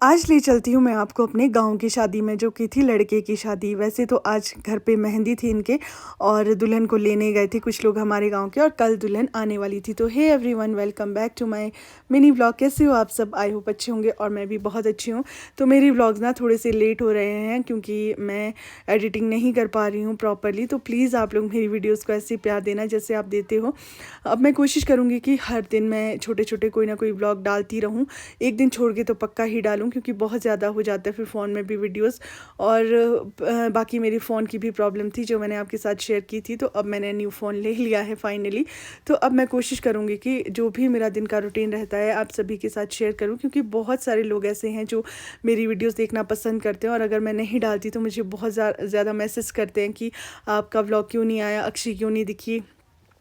आज ले चलती हूँ मैं आपको अपने गाँव की शादी में, जो कि थी लड़के की शादी। वैसे तो आज घर पे मेहंदी थी इनके और दुल्हन को लेने गए थे कुछ लोग हमारे गाँव के, और कल दुल्हन आने वाली थी। तो hey everyone, welcome back to my mini vlog. कैसे हो आप सब? आई होप अच्छे होंगे और मैं भी बहुत अच्छी हूँ। तो मेरी व्लॉग्स ना थोड़े से लेट हो रहे हैं क्योंकि मैं एडिटिंग नहीं कर पा रही हूँ प्रॉपरली। तो प्लीज़ आप लोग मेरी वीडियोज़ को ऐसे प्यार देना जैसे आप देते हो। अब मैं कोशिश करूँगी कि हर दिन मैं छोटे छोटे कोई ना कोई व्लॉग डालती रहूँ। एक दिन छोड़ के तो पक्का ही डालूँ क्योंकि बहुत ज़्यादा हो जाता है फिर फ़ोन में भी वीडियोस। और बाकी मेरी फ़ोन की भी प्रॉब्लम थी जो मैंने आपके साथ शेयर की थी। तो अब मैंने न्यू फ़ोन ले लिया है फाइनली। तो अब मैं कोशिश करूँगी कि जो भी मेरा दिन का रूटीन रहता है आप सभी के साथ शेयर करूँ, क्योंकि बहुत सारे लोग ऐसे हैं जो मेरी वीडियोस देखना पसंद करते हैं और अगर मैं नहीं डालती तो मुझे बहुत ज़्यादा मैसेज करते हैं कि आपका व्लॉग क्यों नहीं आया, अक्षी क्यों नहीं दिखी,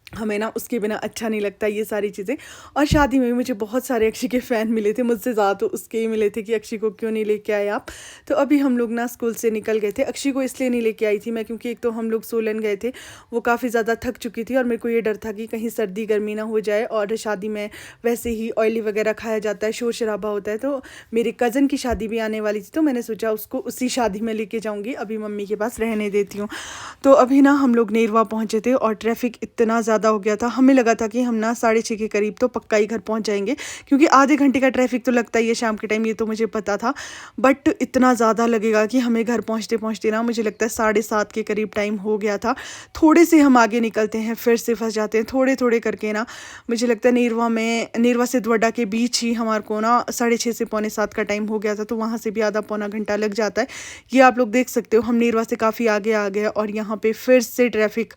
हमें ना उसके बिना अच्छा नहीं लगता, ये सारी चीज़ें। और शादी में भी मुझे बहुत सारे अक्षी के फ़ैन मिले थे, मुझसे ज़्यादा तो उसके ही मिले थे कि अक्षी को क्यों नहीं लेके आए आप। तो अभी हम लोग ना स्कूल से निकल गए थे। अक्षी को इसलिए नहीं लेके आई थी मैं क्योंकि एक तो हम लोग सोलन गए थे, वो काफ़ी ज़्यादा थक चुकी थी और मेरे को ये डर था कि कहीं सर्दी गर्मी ना हो जाए। और शादी में वैसे ही ऑयली वगैरह खाया जाता है, शोर शराबा होता है। तो मेरे कज़न की शादी भी आने वाली थी तो मैंने सोचा उसको उसी शादी में लेके जाऊँगी, अभी मम्मी के पास रहने देती हूँ। तो अभी ना हम लोग नेरवा पहुँचे थे और ट्रैफिक इतना ज़्यादा हो गया था, हमें लगा था कि हम ना 6:30 के करीब तो पक्का ही घर पहुंच जाएंगे, क्योंकि आधे घंटे का ट्रैफिक तो लगता ही है शाम के टाइम, ये तो मुझे पता था। बट इतना ज़्यादा लगेगा कि हमें घर पहुंचते पहुंचते ना मुझे लगता है 7:30 के करीब टाइम हो गया था। थोड़े से हम आगे निकलते हैं फिर से फंस जाते हैं, थोड़े थोड़े करके ना मुझे लगता है नेरवा से द्वाडा के बीच ही हमारे को ना 6:30 से 6:45 का टाइम हो गया था। तो वहाँ से भी आधा पौना घंटा लग जाता है। ये आप लोग देख सकते हो, हम नेरवा से काफ़ी आगे आ गए और यहाँ पे फिर से ट्रैफिक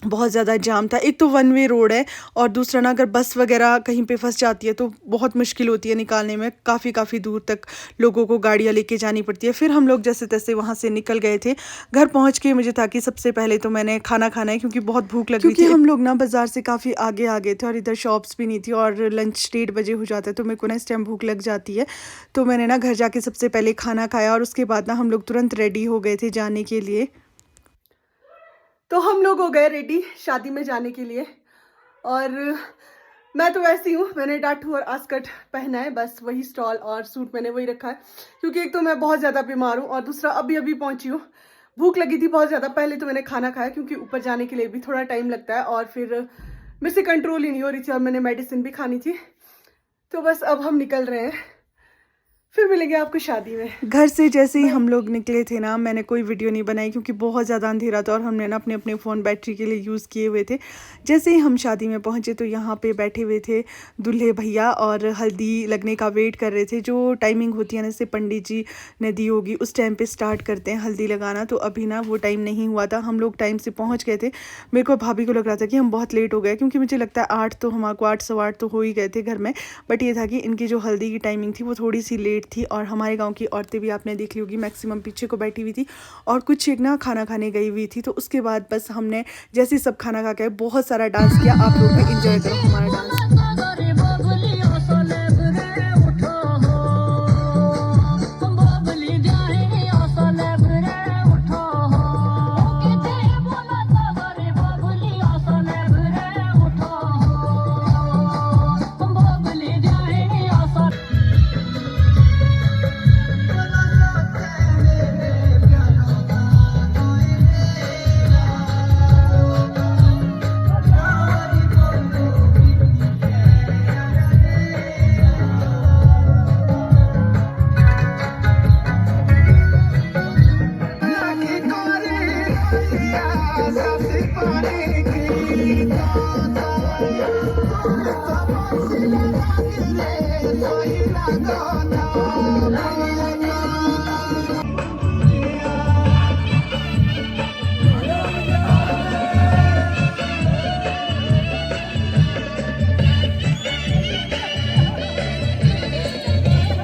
बहुत ज़्यादा जाम था। एक तो वन वे रोड है और दूसरा ना अगर बस वगैरह कहीं पे फंस जाती है तो बहुत मुश्किल होती है निकालने में, काफ़ी दूर तक लोगों को गाड़ियाँ लेके जानी पड़ती है। फिर हम लोग जैसे तैसे वहाँ से निकल गए थे। घर पहुँच के मुझे था कि सबसे पहले तो मैंने खाना खाना है क्योंकि बहुत भूख लगी थी। हम लोग ना बाज़ार से काफ़ी आगे आ गए थे और इधर शॉप्स भी नहीं थी और लंच 1:30 बजे हो जाता है, तो मेरे को ना इस टाइम भूख लग जाती है। तो मैंने ना घर जाके सबसे पहले खाना खाया और उसके बाद ना हम लोग तुरंत रेडी हो गए थे जाने के लिए। तो हम लोग हो गए रेडी शादी में जाने के लिए। और मैं तो वैसी हूँ, मैंने डाटू और आस्कट पहना है, बस वही स्टॉल और सूट मैंने वही रखा है क्योंकि एक तो मैं बहुत ज़्यादा बीमार हूँ और दूसरा अभी पहुँची हूँ, भूख लगी थी बहुत ज़्यादा। पहले तो मैंने खाना खाया क्योंकि ऊपर जाने के लिए भी थोड़ा टाइम लगता है और फिर मेरे से कंट्रोल ही नहीं हो रही थी और मैंने मेडिसिन भी खानी थी। तो बस अब हम निकल रहे हैं, फिर मिलेंगे आपको शादी में। घर से जैसे ही हम लोग निकले थे ना, मैंने कोई वीडियो नहीं बनाई क्योंकि बहुत ज़्यादा अंधेरा था और हमने ना अपने अपने फ़ोन बैटरी के लिए यूज़ किए हुए थे। जैसे ही हम शादी में पहुँचे तो यहाँ पे बैठे हुए थे दूल्हे भैया और हल्दी लगने का वेट कर रहे थे। जो टाइमिंग होती है ना, जैसे पंडित जी ने दी होगी उस टाइम पर स्टार्ट करते हैं हल्दी लगाना। तो अभी ना वो टाइम नहीं हुआ था, हम लोग टाइम से पहुँच गए थे। मेरे को भाभी को लग रहा था कि हम बहुत लेट हो गए क्योंकि मुझे लगता है 8 तो हमारे 8 सवा 8 तो हो ही गए थे घर में। बट ये था कि इनकी जो हल्दी की टाइमिंग थी वो थोड़ी सी लेट थी और हमारे गांव की औरतें भी आपने देख ली होगी मैक्सिमम पीछे को बैठी हुई थी और कुछ एक ना खाना खाने गई हुई थी। तो उसके बाद बस हमने जैसे सब खाना खा के बहुत सारा डांस किया। आप लोग भी इंजॉय करो हमारा डांस।